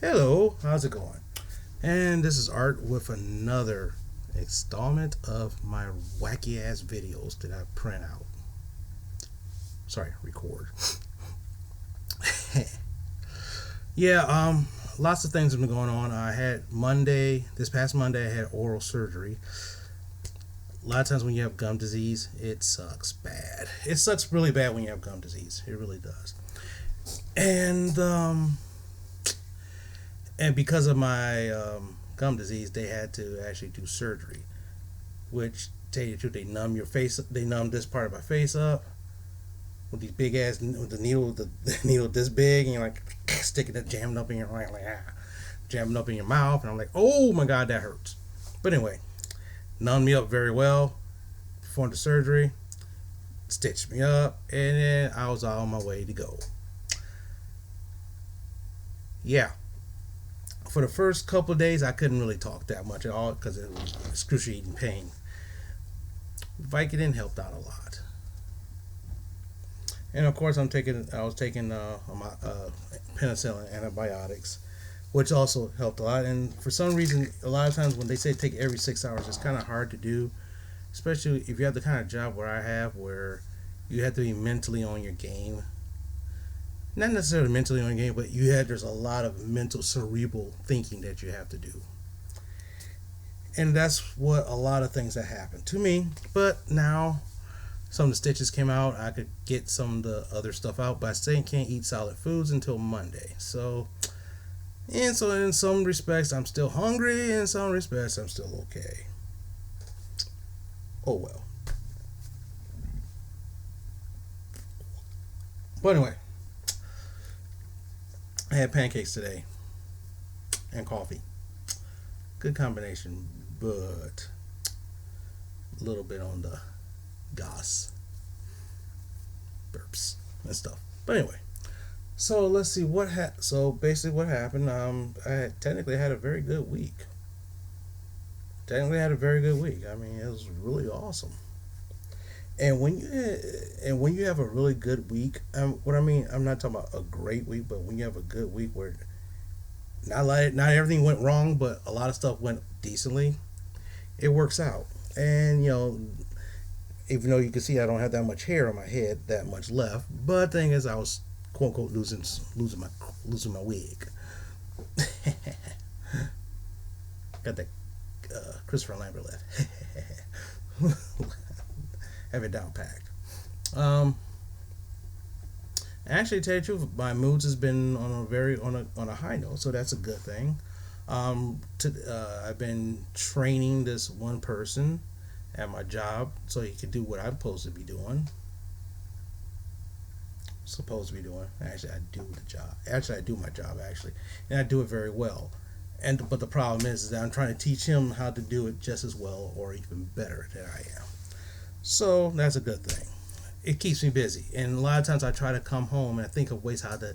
Hello, how's it going? And this is Art with another installment of my wacky ass videos that I print out. Sorry, record. Yeah, lots of things have been going on. I had this past Monday, I had oral surgery. A lot of times when you have gum disease, it sucks bad. It sucks really bad when you have gum disease. It really does. And and because of my gum disease, they had to actually do surgery. Which, tell you the truth, they numb your face. They numb this part of my face up with these big ass with the needle this big, and you're like sticking it, jamming up in your jamming up in your mouth, and I'm like, oh my god, that hurts. But anyway, numbed me up very well. Performed the surgery, stitched me up, and then I was on my way to go. Yeah, for the first couple of days, I couldn't really talk that much at all because it was excruciating pain. Vicodin helped out a lot, and of course, I was taking my penicillin antibiotics, which also helped a lot. And for some reason, a lot of times when they say take every 6 hours, it's kind of hard to do, especially if you have the kind of job where I have, where you have to be mentally on your game. Not necessarily mentally on your game, but there's a lot of mental cerebral thinking that you have to do. And that's what a lot of things that happened to me. But now some of the stitches came out. I could get some of the other stuff out, but I still can't eat solid foods until Monday. So in some respects, I'm still hungry. In some respects, I'm still okay. Oh well. But anyway, I had pancakes today and coffee. Good combination, but a little bit on the burps and stuff. But anyway, so let's see so basically what happened. I technically had a very good week. I mean, it was really awesome. And when you have a really good week, what I mean, I'm not talking about a great week, but when you have a good week where not everything went wrong, but a lot of stuff went decently, it works out. And even though you can see I don't have that much hair on my head, that much left, but the thing is, I was quote unquote losing my wig. Got that Christopher Lambert left. Have it down packed. Actually, to tell you the truth, my moods has been on a high note, so that's a good thing. I've been training this one person at my job so he could do what I'm supposed to be doing. Actually, I do the job. Actually, I do my job actually, and I do it very well. But the problem is that I'm trying to teach him how to do it just as well or even better than I am. So that's a good thing. It keeps me busy, and a lot of times I try to come home and I think of ways how to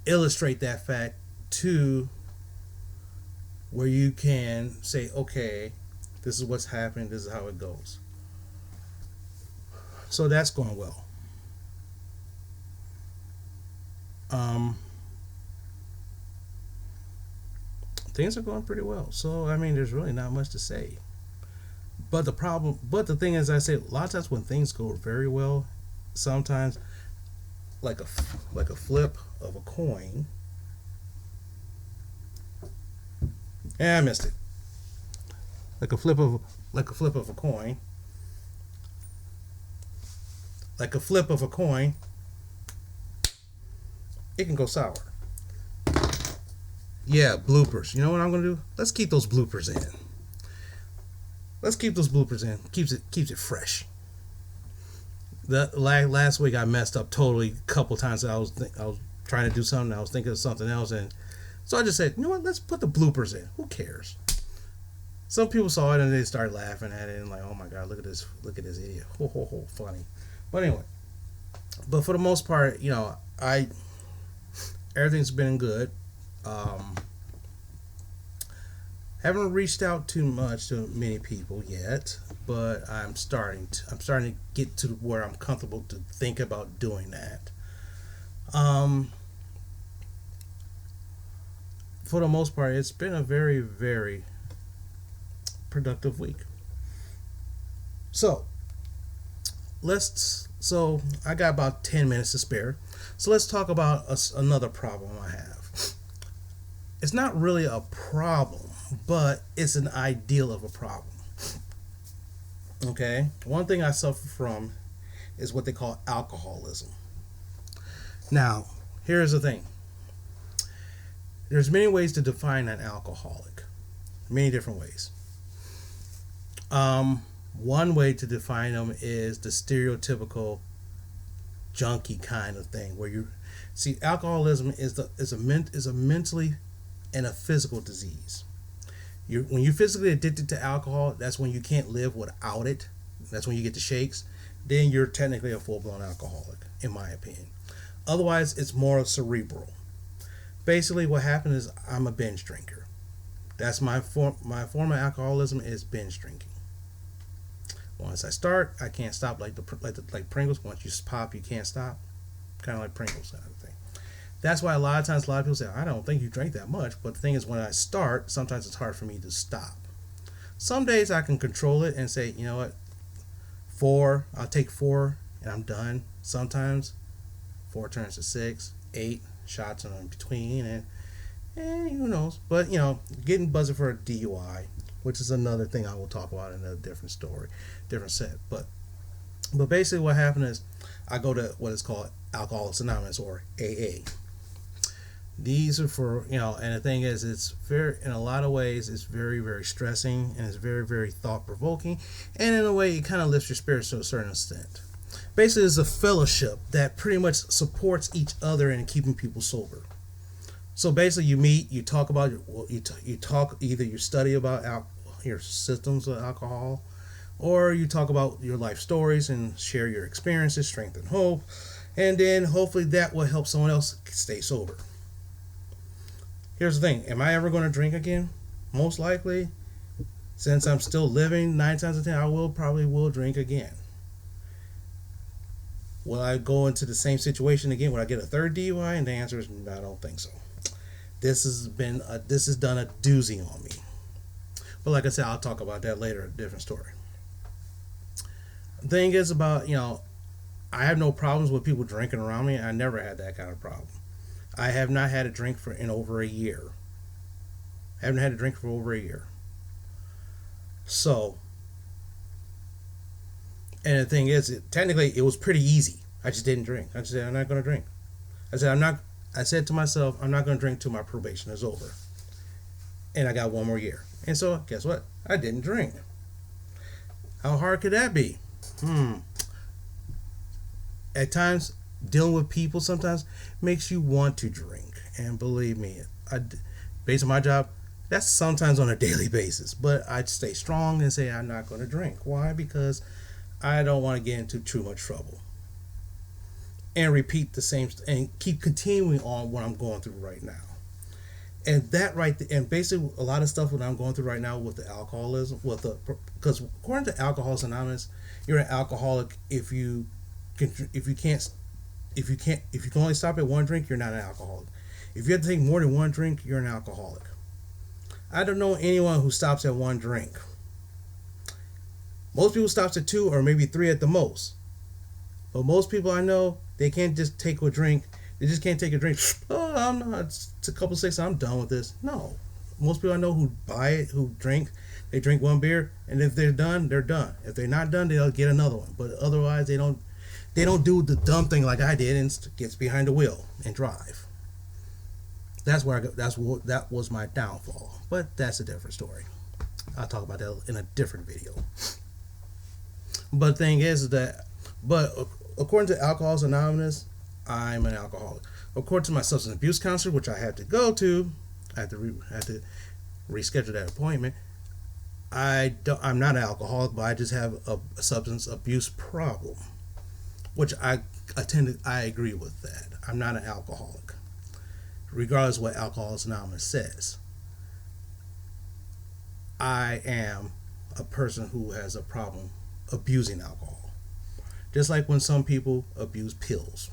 illustrate that fact to where you can say, okay, this is what's happening, this is how it goes. So that's going well. Things are going pretty well. So I mean, there's really not much to say. But the thing is, I say a lot of times when things go very well, sometimes like a flip of a coin. Yeah, I missed it. Like a flip of a coin. Like a flip of a coin, it can go sour. Yeah, bloopers. You know what I'm gonna do? Let's keep those bloopers in. Keeps it fresh. The last week I messed up totally a couple times. I was trying to do something. I was thinking of something else, and so I just said, you know what? Let's put the bloopers in. Who cares? Some people saw it and they started laughing at it and like, oh my god, look at this idiot. Ho ho ho, funny. But anyway, but for the most part, everything's been good. Haven't reached out too much to many people yet, but I'm starting to get to where I'm comfortable to think about doing that. for the most part, it's been a very, very productive week. So so I got about 10 minutes to spare. So let's talk about another problem I have. It's not really a problem, but it's an ideal of a problem. Okay? One thing I suffer from is what they call alcoholism. Now, here's the thing. There's many ways to define an alcoholic. Many different ways. One way to define them is the stereotypical junkie kind of thing, where you see alcoholism is a mentally and a physical disease. When you're physically addicted to alcohol, that's when you can't live without it. That's when you get the shakes. Then you're technically a full-blown alcoholic, in my opinion. Otherwise, it's more cerebral. Basically, what happened is I'm a binge drinker. That's my form of alcoholism is binge drinking. Once I start, I can't stop, like Pringles. Once you pop, you can't stop. Kind of like Pringles kind of thing. That's why a lot of people say, I don't think you drank that much. But the thing is, when I start, sometimes it's hard for me to stop. Some days I can control it and say, you know what, I'll take 4 and I'm done. Sometimes 4 turns to 6, 8 shots in between, and who knows. But, getting buzzed for a DUI, which is another thing I will talk about in a different story, different set. But basically what happened is I go to what is called Alcoholics Anonymous, or AA. These are for, and the thing is, it's very, in a lot of ways, it's very, very stressing, and it's very, very thought-provoking, and in a way, it kind of lifts your spirits to a certain extent. Basically, it's a fellowship that pretty much supports each other in keeping people sober. So basically, you meet, you talk about, either you study about your symptoms of alcohol, or you talk about your life stories and share your experiences, strength and hope, and then hopefully that will help someone else stay sober. Here's the thing, am I ever going to drink again? Most likely, since I'm still living, 9 times out of 10, I probably will drink again. Will I go into the same situation again? Will I get a third DUI? And the answer is no, I don't think so. This has done a doozy on me. But like I said, I'll talk about that later, a different story. The thing is about, I have no problems with people drinking around me. I never had that kind of problem. I have not had a drink in over a year. I haven't had a drink for over a year. So, and the thing is, technically, it was pretty easy. I just didn't drink. I just said, I'm not going to drink. I said to myself, I'm not going to drink till my probation is over. And I got 1 more year. And so, guess what? I didn't drink. How hard could that be? At times, dealing with people sometimes makes you want to drink. And believe me, based on my job, that's sometimes on a daily basis. But I stay strong and say I'm not going to drink. Why? Because I don't want to get into too much trouble. And repeat the same, and keep continuing on what I'm going through right now. And that and basically a lot of stuff what I'm going through right now with the alcoholism, because according to Alcoholics Anonymous, you're an alcoholic if you can only stop at 1 drink, you're not an alcoholic. If you have to take more than 1 drink, you're an alcoholic. I don't know anyone who stops at 1 drink. Most people stops at 2 or maybe 3 at the most. But most people I know, they can't just take a drink. They just can't take a drink. Oh, I'm not. It's a couple 6. I'm done with this. No. Most people I know who buy it, who drink, they drink 1 beer, and if they're done, they're done. If they're not done, they'll get another one. But otherwise, they don't do the dumb thing like I did and gets behind the wheel and drive. That was my downfall. But that's a different story. I'll talk about that in a different video. But the thing is that, according to Alcoholics Anonymous, I'm an alcoholic. According to my substance abuse counselor, which I had to go to, I had to reschedule that appointment. I'm not an alcoholic, but I just have a substance abuse problem, which I agree with that. I'm not an alcoholic, regardless of what Alcoholics Anonymous says. I am a person who has a problem abusing alcohol. Just like when some people abuse pills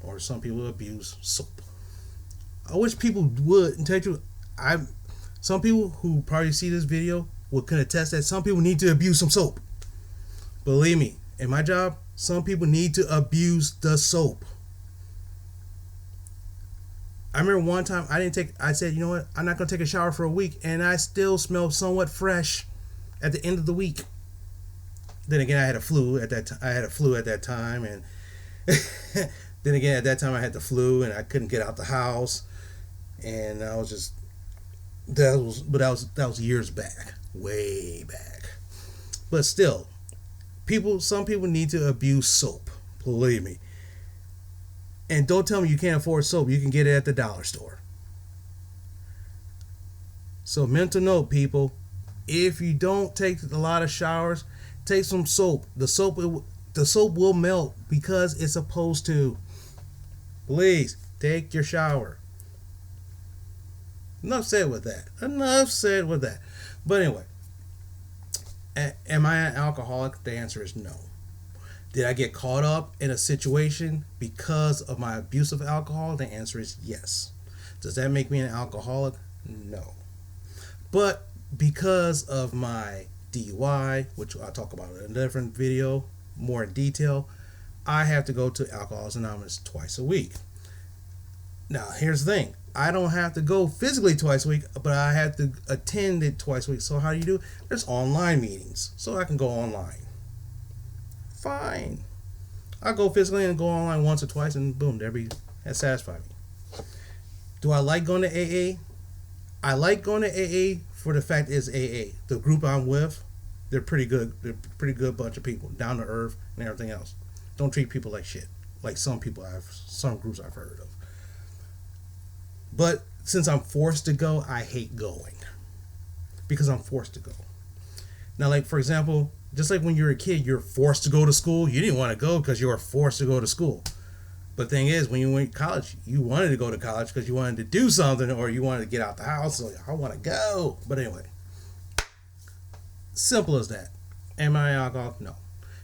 or some people abuse soap. I wish people would, and tell you, I some people who probably see this video can attest that some people need to abuse some soap. Believe me, in my job, some people need to abuse the soap. I remember one time I said, you know what, I'm not going to take a shower for a week, and I still smell somewhat fresh at the end of the week. Then again, I had a flu at that time, and then again at that time I had the flu, and I couldn't get out the house, and I was just that was years back, way back. But still, some people need to abuse soap. Believe me. And don't tell me you can't afford soap. You can get it at the dollar store. So mental note, people, if you don't take a lot of showers, take some soap. The soap will melt because it's supposed to. Please take your shower. Enough said with that. But anyway, am I an alcoholic? The answer is no. Did I get caught up in a situation because of my abuse of alcohol? The answer is yes. Does that make me an alcoholic? No. But because of my DUI, which I'll talk about in a different video, more in detail, I have to go to Alcoholics Anonymous twice a week. Now, here's the thing. I don't have to go physically twice a week, but I have to attend it twice a week. So how do you do it? There's online meetings, so I can go online. Fine. I'll go physically and go online once or twice, and boom, that satisfies me. Do I like going to AA? I like going to AA for the fact it's AA. The group I'm with, they're pretty good. They're a pretty good bunch of people, down to earth and everything else. Don't treat people like shit, like some groups I've heard of. But since I'm forced to go, I hate going because I'm forced to go. Now, like for example, just like when you're a kid, you're forced to go to school. You didn't want to go because you were forced to go to school. But the thing is, when you went to college, you wanted to go to college because you wanted to do something or you wanted to get out the house. So I want to go. But anyway, simple as that. Am I alcoholic? No.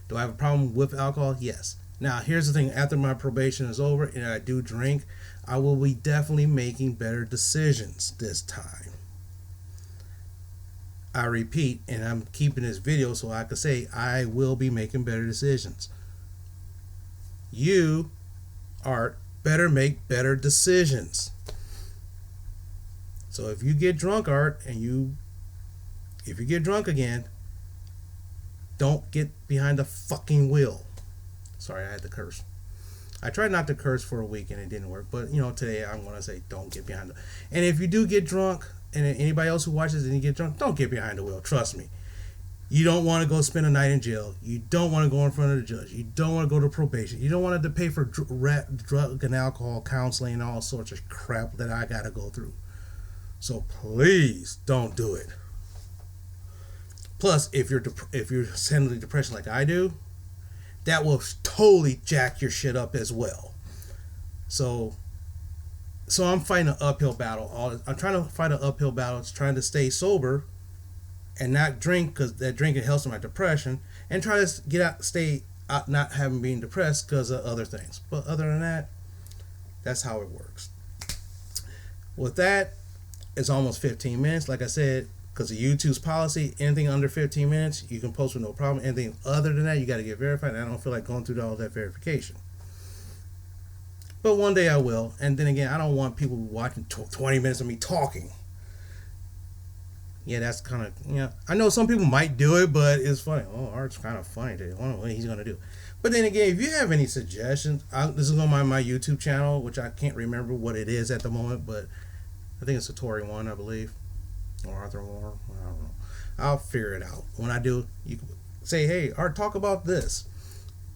Do I have a problem with alcohol? Yes. Now, here's the thing. After my probation is over and I do drink, I will be definitely making better decisions this time. I repeat, and I'm keeping this video so I can say I will be making better decisions. You, Art, better make better decisions. So if you get drunk, Art, and if you get drunk again, don't get behind the fucking wheel. Sorry, I had to curse. I tried not to curse for a week and it didn't work, but today I'm going to say don't get behind and if you do get drunk, and anybody else who watches and you get drunk, don't get behind the wheel. Trust me. You don't want to go spend a night in jail. You don't want to go in front of the judge. You don't want to go to probation. You don't want to pay for drug and alcohol counseling and all sorts of crap that I got to go through. So please don't do it. Plus, if you're handling depression like I do, that will totally jack your shit up as well. So I'm fighting an uphill battle. I'm trying to fight an uphill battle. It's trying to stay sober and not drink because that drinking helps with my depression, and try to stay out, not having being depressed because of other things. But other than that, that's how it works. With that, it's almost 15 minutes. Like I said, because of YouTube's policy, anything under 15 minutes, you can post with no problem. Anything other than that, you got to get verified. And I don't feel like going through all that verification. But one day I will. And then again, I don't want people watching 20 minutes of me talking. Yeah, that's kind of, I know some people might do it, but it's funny. Oh, Art's kind of funny today. I don't know what he's going to do. But then again, if you have any suggestions, this is on my YouTube channel, which I can't remember what it is at the moment, but I think it's Satori 1, I believe. Or Arthur 1. I don't know. I'll figure it out. When I do, you can say, hey, Art, talk about this.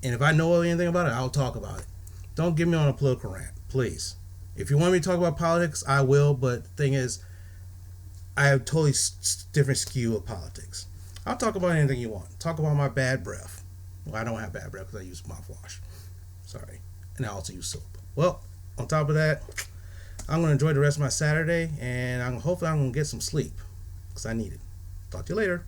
And if I know anything about it, I'll talk about it. Don't get me on a political rant, please. If you want me to talk about politics, I will. But the thing is, I have a totally different skew of politics. I'll talk about anything you want. Talk about my bad breath. Well, I don't have bad breath because I use mouthwash. Sorry. And I also use soap. Well, on top of that, I'm going to enjoy the rest of my Saturday. And hopefully I'm going to get some sleep because I need it. Talk to you later.